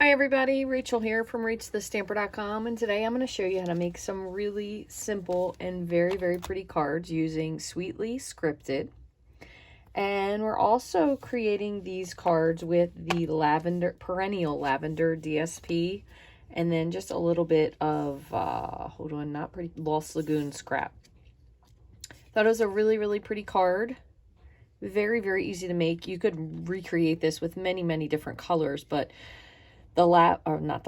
Hi everybody, Rachel here from Rachthestamper.com, and today I'm going to show you how to make some really simple and very pretty cards using Sweetly Scripted. And we're also creating these cards with the Perennial Lavender DSP, and then just a little bit of, Lost Lagoon scrap. Thought it was a really pretty card. Very easy to make. You could recreate this with many different colors, but the lavender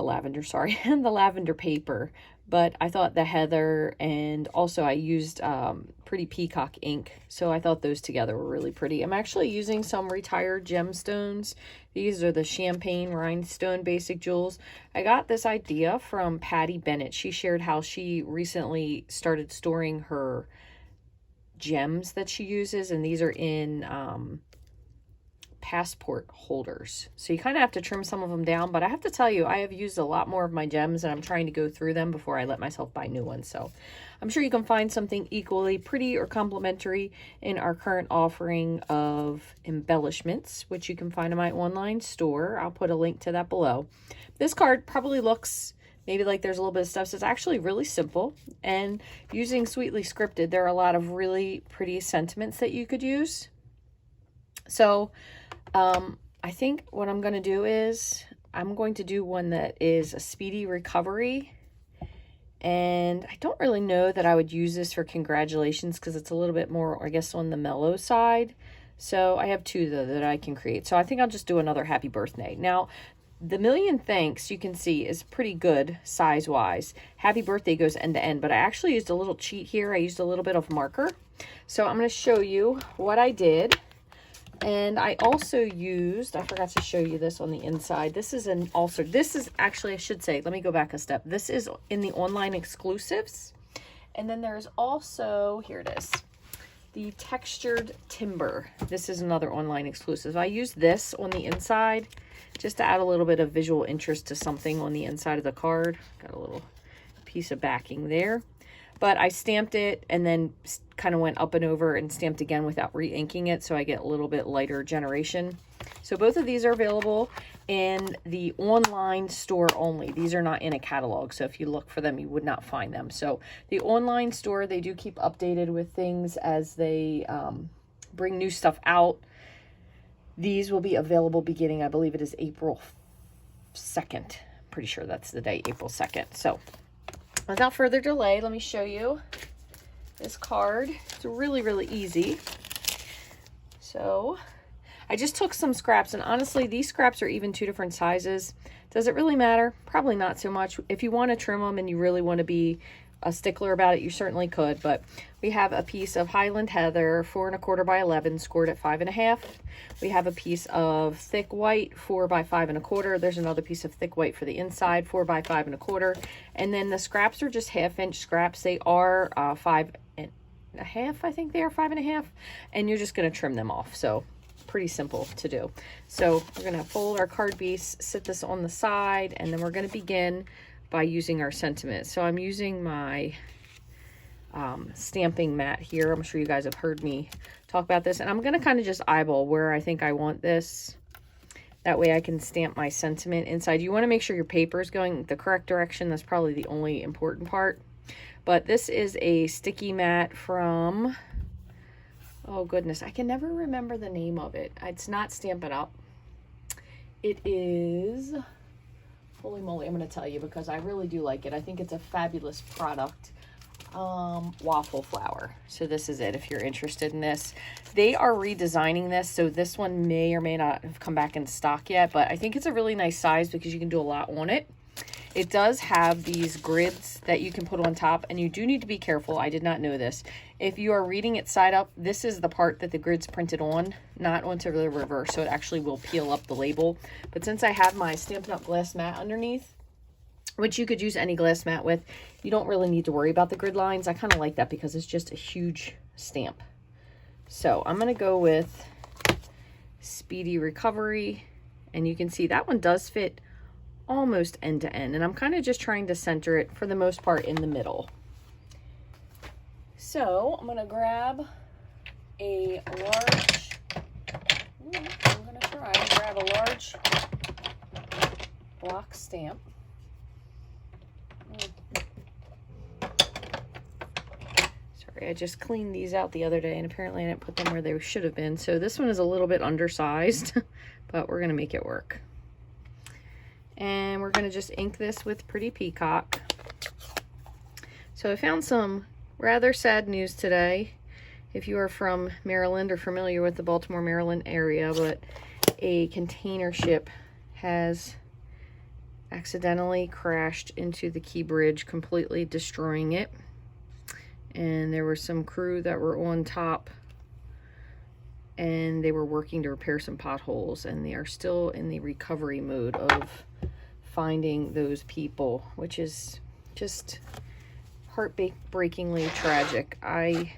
paper, but I thought the heather, and also I used pretty peacock ink, so I thought those together were really pretty. I'm actually using some retired gemstones. These are the champagne rhinestone basic jewels. I got this idea from Patty Bennett. She shared how she recently started storing her gems that she uses, and these are in passport holders, so you kind of have to trim some of them down. But I have to tell you, I have used a lot more of my gems, and I'm trying to go through them before I let myself buy new ones. So I'm sure you can find something equally pretty or complimentary in our current offering of embellishments, which you can find in my online store. I'll put a link to that below. This card probably looks maybe like there's a little bit of stuff, so it's actually really simple. And using Sweetly Scripted, there are a lot of really pretty sentiments that you could use. So I think what I'm going to do is I'm going to do one that is a speedy recovery. And I don't really know that I would use this for congratulations because it's a little bit more, I guess, on the mellow side. So I have two, though, that I can create. So I think I'll just do another happy birthday. Now, the Million Thanks, you can see, is pretty good size-wise. Happy birthday goes end to end, but I actually used a little cheat here. I used a little bit of marker. So I'm going to show you what I did. And I also used, I forgot to show you this on the inside. This is actually, I should say, let me go back a step. This is in the online exclusives. And then there's also, here it is, the textured timber. This is another online exclusive. I used this on the inside just to add a little bit of visual interest to something on the inside of the card. Got a little piece of backing there. But I stamped it and then kind of went up and over and stamped again without re-inking it, so I get a little bit lighter generation. So both of these are available in the online store only. These are not in a catalog, so if you look for them, you would not find them. So the online store, they do keep updated with things as they bring new stuff out. These will be available beginning, I believe it is April 2nd. Pretty sure that's the day, April 2nd. So without further delay, let me show you this card. It's really easy. So I just took some scraps, and honestly, these scraps are even two different sizes. Does it really matter? Probably not so much. If you want to trim them and you really want to be a stickler about it, you certainly could. But we have a piece of Highland Heather, 4 1/4 by 11, scored at 5 1/2. We have a piece of thick white, 4 by 5 1/4. There's another piece of thick white for the inside, 4 by 5 1/4. And then the scraps are just 1/2-inch scraps. They are 5 1/2. I think they are 5 1/2. And you're just going to trim them off. So pretty simple to do. So we're going to fold our card piece, sit this on the side, and then we're going to begin by using our sentiments. So I'm using my stamping mat here. I'm sure you guys have heard me talk about this, and I'm going to kind of just eyeball where I think I want this. That way I can stamp my sentiment inside. You want to make sure your paper is going the correct direction. That's probably the only important part. But this is a sticky mat from, oh goodness, I can never remember the name of it. It's not Stampin' Up. It is, holy moly, I'm going to tell you because I really do like it. I think it's a fabulous product. Waffle flour. So this is it if you're interested in this. They are redesigning this, so this one may or may not have come back in stock yet, but I think it's a really nice size because you can do a lot on it. It does have these grids that you can put on top, and you do need to be careful. I did not know this. If you are reading it side up, this is the part that the grid's printed on, not onto the reverse, so it actually will peel up the label. But since I have my Stampin' Up! Glass mat underneath, which you could use any glass mat with, you don't really need to worry about the grid lines. I kind of like that because it's just a huge stamp. So I'm going to go with Speedy Recovery, and you can see that one does fit almost end to end, and I'm kind of just trying to center it for the most part in the middle. So I'm going to grab a large block stamp. Sorry, I just cleaned these out the other day, and apparently I didn't put them where they should have been. So this one is a little bit undersized, but we're going to make it work. And we're going to just ink this with Pretty Peacock. So I found some rather sad news today. If you are from Maryland or familiar with the Baltimore, Maryland area, but a container ship has accidentally crashed into the Key Bridge, completely destroying it. And there were some crew that were on top, and they were working to repair some potholes, and they are still in the recovery mode of finding those people, which is just heartbreakingly tragic. I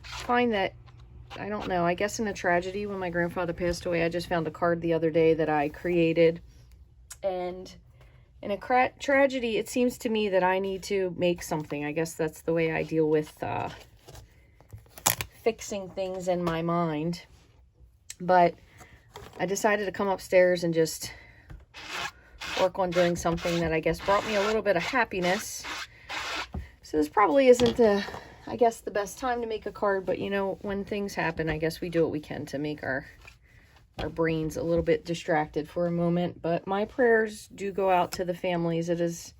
find that, I don't know, I guess in a tragedy, when my grandfather passed away, I just found a card the other day that I created, and in a tragedy, it seems to me that I need to make something. I guess that's the way I deal with fixing things in my mind. But I decided to come upstairs and just work on doing something that I guess brought me a little bit of happiness. So this probably isn't I guess the best time to make a card, but you know, when things happen, I guess we do what we can to make our brains a little bit distracted for a moment. But my prayers do go out to the families. It is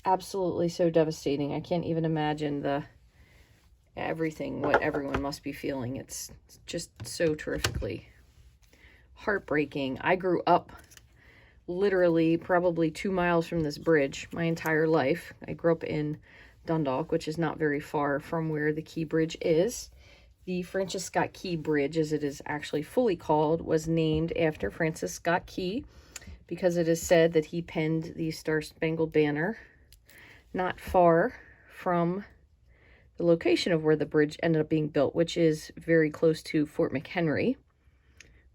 absolutely so devastating. I can't even imagine what everyone must be feeling. It's just so terrifically heartbreaking. I grew up literally probably 2 miles from this bridge my entire life. I grew up in Dundalk, which is not very far from where the Key Bridge is. The Francis Scott Key Bridge, as it is actually fully called, was named after Francis Scott Key because it is said that he penned the Star-Spangled Banner not far from the location of where the bridge ended up being built, which is very close to Fort McHenry,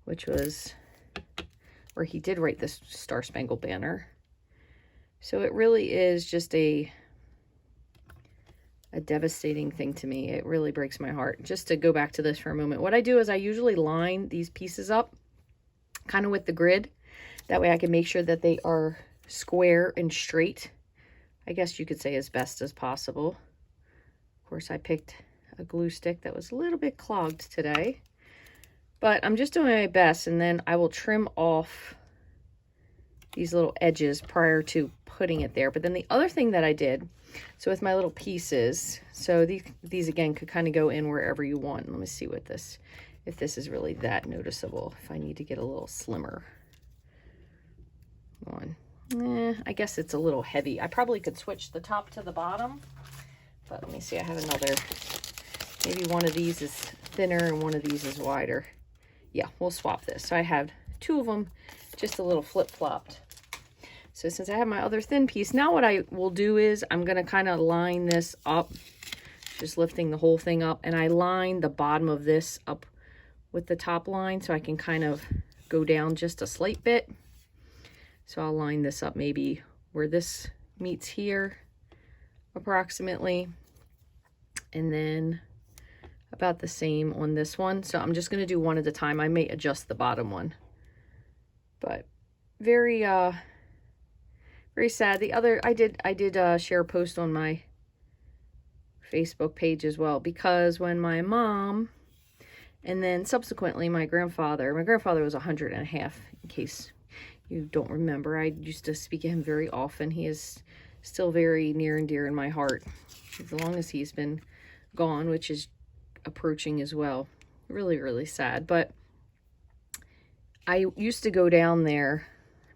which was where he did write this Star-Spangled Banner. So it really is just a devastating thing to me. It really breaks my heart. Just to go back to this for a moment, what I do is I usually line these pieces up kind of with the grid. That way I can make sure that they are square and straight, I guess you could say, as best as possible. Of course, I picked a glue stick that was a little bit clogged today, but I'm just doing my best, and then I will trim off these little edges prior to putting it there. But then the other thing that I did, so with my little pieces, so these again could kind of go in wherever you want. Let me see if this is really that noticeable, if I need to get a little slimmer one. I guess it's a little heavy. I probably could switch the top to the bottom, but let me see. I have another, maybe one of these is thinner and one of these is wider. Yeah, we'll swap this. So I have two of them, just a little flip-flopped. So since I have my other thin piece, now what I will do is I'm going to kind of line this up, just lifting the whole thing up, and I line the bottom of this up with the top line so I can kind of go down just a slight bit. So I'll line this up maybe where this meets here approximately, and then about the same on this one. So I'm just going to do one at a time. I may adjust the bottom one, but very sad. The other, I did share a post on my Facebook page as well, because when my mom and then subsequently my grandfather was 100 and a half, in case you don't remember. I used to speak to him very often. He is still very near and dear in my heart, as long as he's been gone, which is approaching as well. Really, really sad. But I used to go down there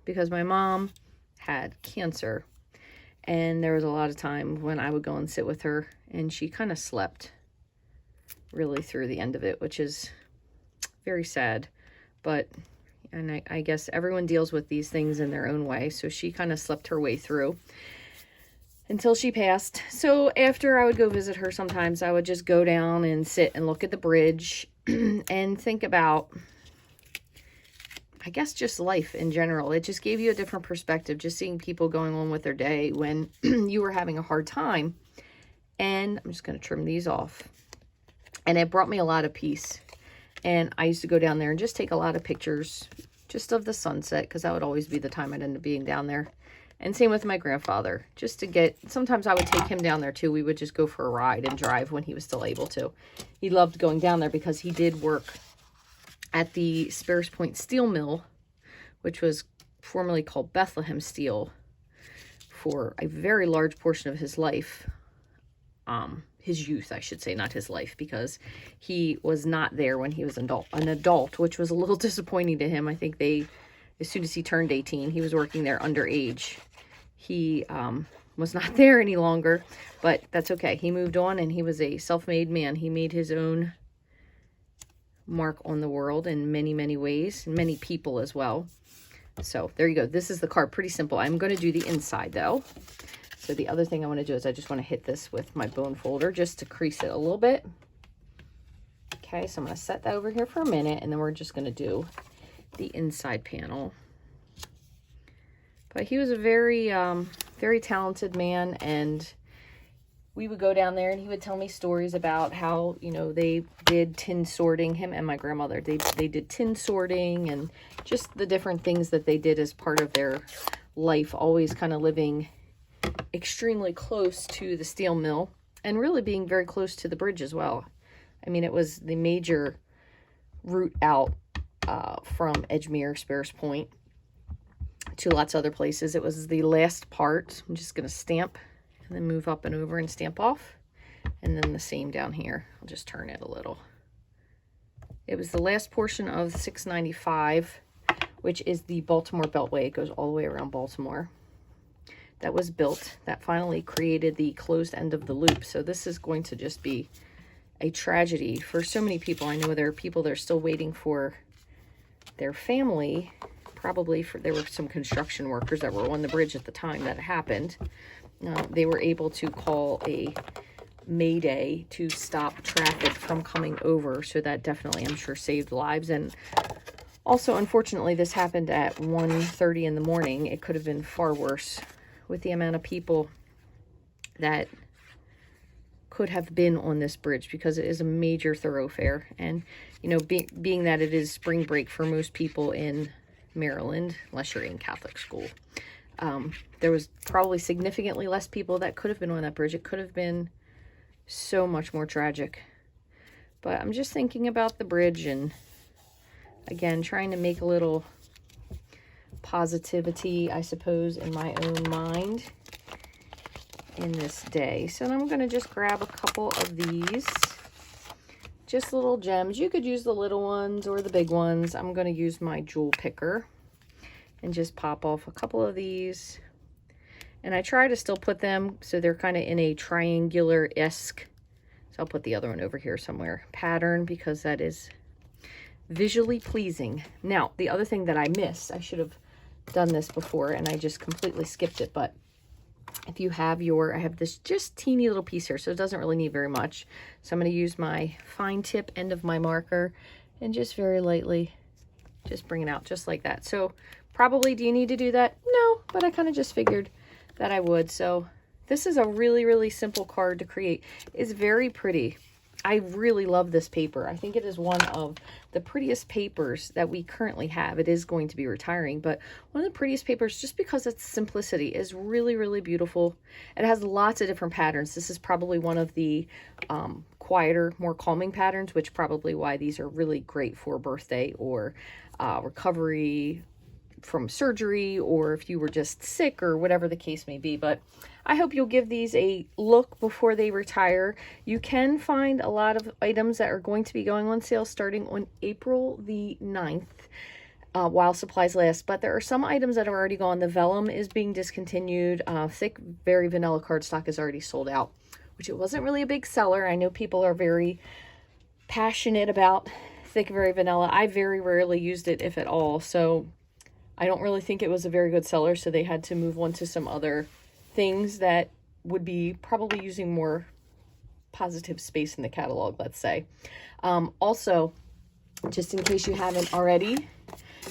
because my mom had cancer, and there was a lot of time when I would go and sit with her, and she kind of slept really through the end of it, which is very sad. But and I guess everyone deals with these things in their own way, so she kind of slept her way through until she passed. So after I would go visit her, sometimes I would just go down and sit and look at the bridge and think about, I guess, just life in general. It just gave you a different perspective, just seeing people going on with their day when you were having a hard time. And I'm just going to trim these off. And it brought me a lot of peace. And I used to go down there and just take a lot of pictures, just of the sunset, because that would always be the time I'd end up being down there. And same with my grandfather, just to get, sometimes I would take him down there too. We would just go for a ride and drive when he was still able to. He loved going down there because he did work at the Sparrows Point Steel Mill, which was formerly called Bethlehem Steel, for a very large portion of his life. His youth, I should say, not his life, because he was not there when he was an adult, which was a little disappointing to him. I think as soon as he turned 18, he was working there underage. He was not there any longer, but that's okay. He moved on, and he was a self-made man. He made his own mark on the world in many, many ways, and many people as well. So there you go. This is the card. Pretty simple. I'm going to do the inside, though. So the other thing I want to do is I just want to hit this with my bone folder just to crease it a little bit. Okay, so I'm going to set that over here for a minute, and then we're just going to do the inside panel. But he was a very, very talented man, and we would go down there and he would tell me stories about how, you know, they did tin sorting, him and my grandmother. They did tin sorting and just the different things that they did as part of their life, always kind of living extremely close to the steel mill and really being very close to the bridge as well. I mean, it was the major route out from Edgemere, Sparrows Point, to lots of other places. It was the last part. I'm just going to stamp and then move up and over and stamp off. And then the same down here. I'll just turn it a little. It was the last portion of 695, which is the Baltimore Beltway. It goes all the way around Baltimore. That was built. That finally created the closed end of the loop. So this is going to just be a tragedy for so many people. I know there are people that are still waiting for their family. Probably there were some construction workers that were on the bridge at the time that it happened. They were able to call a mayday to stop traffic from coming over. So that definitely, I'm sure, saved lives. And also, unfortunately, this happened at 1:30 in the morning. It could have been far worse with the amount of people that could have been on this bridge, because it is a major thoroughfare. And, you know, being that it is spring break for most people in Maryland, unless you're in Catholic school, there was probably significantly less people that could have been on that bridge. It could have been so much more tragic. But I'm just thinking about the bridge and, again, trying to make a little positivity, I suppose, in my own mind in this day. So I'm going to just grab a couple of these, just little gems. You could use the little ones or the big ones. I'm going to use my jewel picker and just pop off a couple of these. And I try to still put them so they're kind of in a triangular-esque, so I'll put the other one over here somewhere, pattern, because that is visually pleasing. Now, the other thing that I missed, I should have done this before and I just completely skipped it, but if you have I have this just teeny little piece here, so it doesn't really need very much. So I'm going to use my fine tip end of my marker and just very lightly just bring it out just like that. So probably, do you need to do that? No, but I kind of just figured that I would. So this is a really, really simple card to create. It's very pretty. I really love this paper. I think it is one of the prettiest papers that we currently have. It is going to be retiring, but one of the prettiest papers, just because its simplicity is really, really beautiful. It has lots of different patterns. This is probably one of the quieter, more calming patterns, which probably why these are really great for birthday or recovery from surgery, or if you were just sick or whatever the case may be. But I hope you'll give these a look before they retire. You can find a lot of items that are going to be going on sale starting on April the 9th while supplies last, but there are some items that are already gone. The vellum is being discontinued. Thick Very Vanilla cardstock is already sold out, which it wasn't really a big seller. I know people are very passionate about Thick Very Vanilla. I very rarely used it, if at all, so I don't really think it was a very good seller, so they had to move on to some other things that would be probably using more positive space in the catalog, let's say. Also, just in case you haven't already,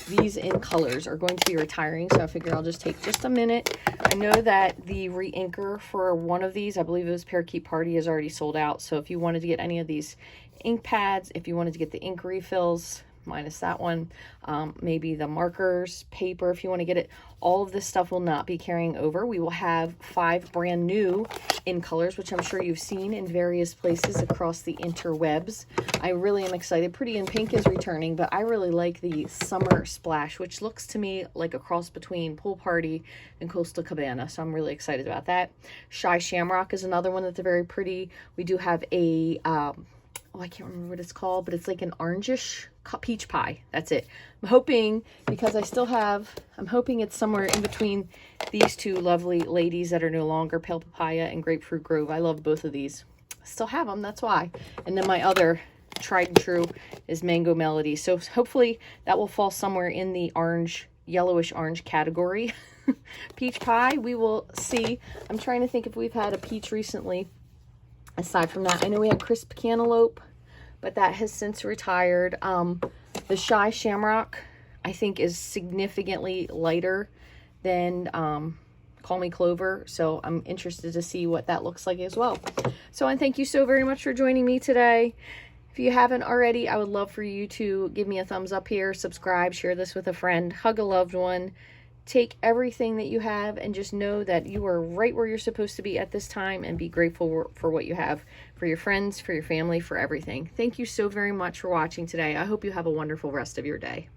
these in colors are going to be retiring, so I figure I'll just take just a minute. I know that the re-inker for one of these, I believe it was Parakeet Party, is already sold out, so if you wanted to get any of these ink pads, if you wanted to get the ink refills, minus that one. Maybe the markers, paper, if you want to get it. All of this stuff will not be carrying over. We will have 5 brand new in colors, which I'm sure you've seen in various places across the interwebs. I really am excited. Pretty in Pink is returning, but I really like the Summer Splash, which looks to me like a cross between Pool Party and Coastal Cabana, so I'm really excited about that. Shy Shamrock is another one that's very pretty. We do have a oh, I can't remember what it's called, but it's like an orangish peach pie. That's it. I'm hoping, because I'm hoping it's somewhere in between these two lovely ladies that are no longer, Pale Papaya and Grapefruit Grove. I love both of these. I still have them, that's why. And then my other tried and true is Mango Melody. So hopefully that will fall somewhere in the orange, yellowish orange category. Peach pie, we will see. I'm trying to think if we've had a peach recently. Aside from that, I know we had Crisp Cantaloupe, but that has since retired. The Shy Shamrock, I think, is significantly lighter than Call Me Clover, so I'm interested to see what that looks like as well. So, and thank you so very much for joining me today. If you haven't already, I would love for you to give me a thumbs up here, subscribe, share this with a friend, hug a loved one. Take everything that you have and just know that you are right where you're supposed to be at this time, and be grateful for what you have, for your friends, for your family, for everything. Thank you so very much for watching today. I hope you have a wonderful rest of your day.